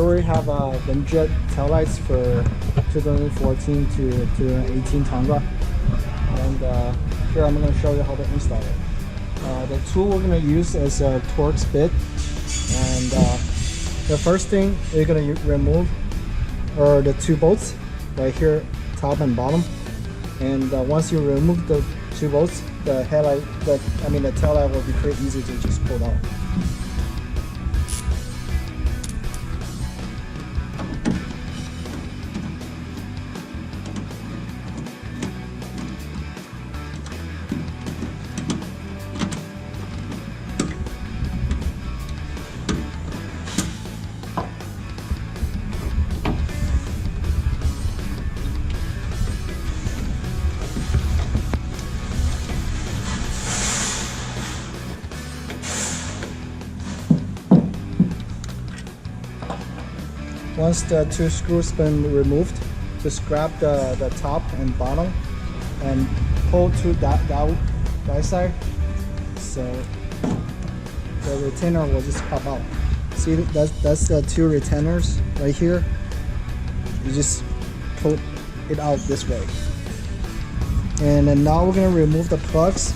here we have Winjet taillights for 2014 to 2018 Tundra, and here I'm going to show you how to install it. The tool we're going to use is a Torx bit, and the first thing you're going to remove are the two bolts right here, top and bottom. And once you remove the two bolts, the taillight will be pretty easy to just pull out. Once the two screws been removed, just grab the top and bottom and pull to that side, so the retainer will just pop out. See, that's the two retainers right here. You just pull it out this way. And then now we're going to remove the plugs.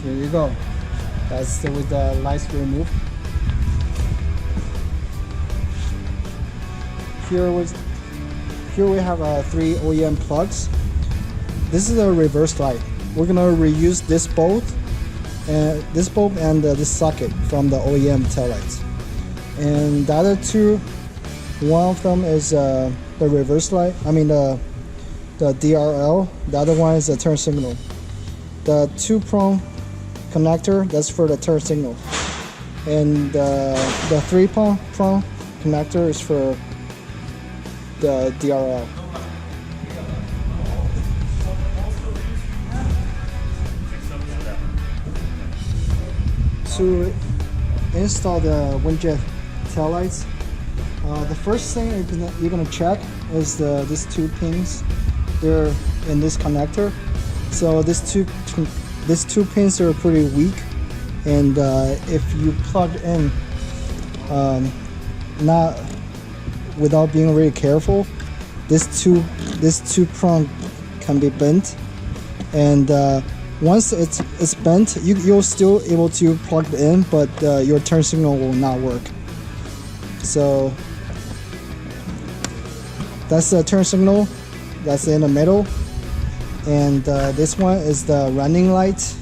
Here you go. That's with the lights removed. Here we have 3 OEM plugs. This is a reverse light. We're gonna reuse this bulb and this socket from the OEM taillights. And the other two, one of them is the reverse light. The DRL. The other one is the turn signal. The 2-prong connector, that's for the turn signal, and the 3-prong connector is for the DRL. To install the Winjet taillights, the first thing you're gonna check is these 2 pins. They're in this connector, so these two pins are pretty weak, and if you plug in not without being really careful, this two prong can be bent, and once it's bent, you're still able to plug it in, but your turn signal will not work. So that's the turn signal, that's in the middle. And this one is the running light.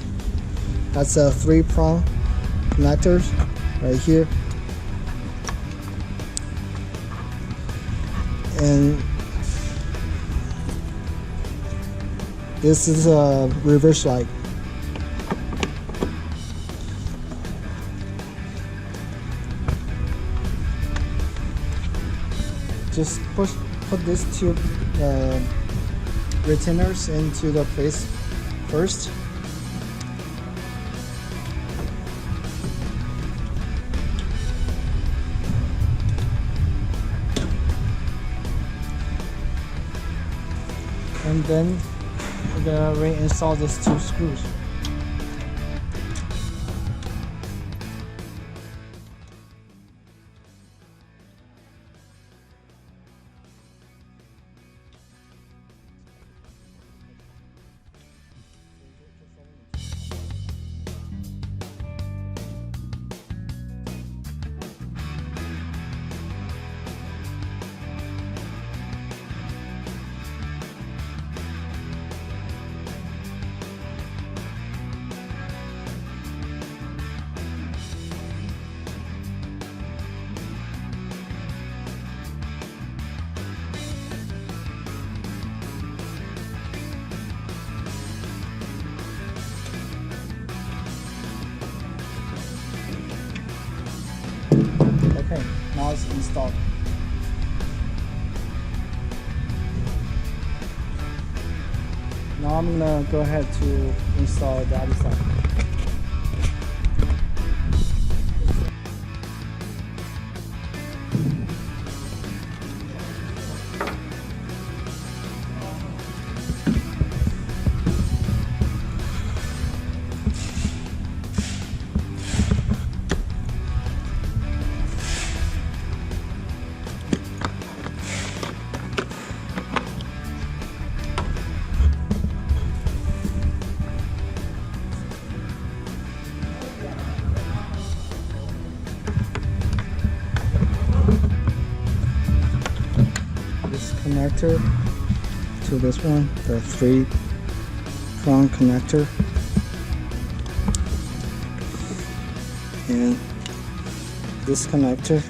That's a 3-prong connector right here. And this is a reverse light. Just put these 2 retainers into the place first. And then we're gonna reinstall these 2 screws. Okay, now it's installed. Now I'm gonna go ahead to install the other side. connector to this one, the 3-prong connector, and this connector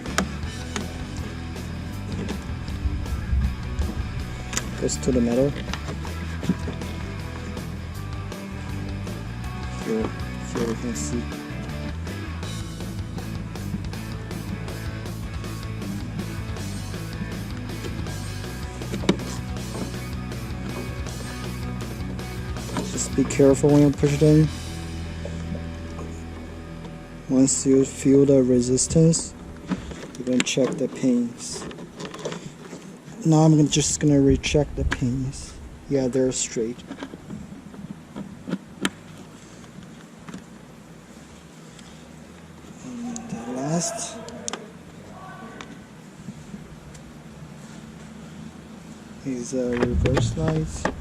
goes to the metal. Here you can see. Just be careful when you push it in. Once you feel the resistance, you can check the pins. Now I'm just gonna recheck the pins. Yeah, they're straight. And the last is a reverse light.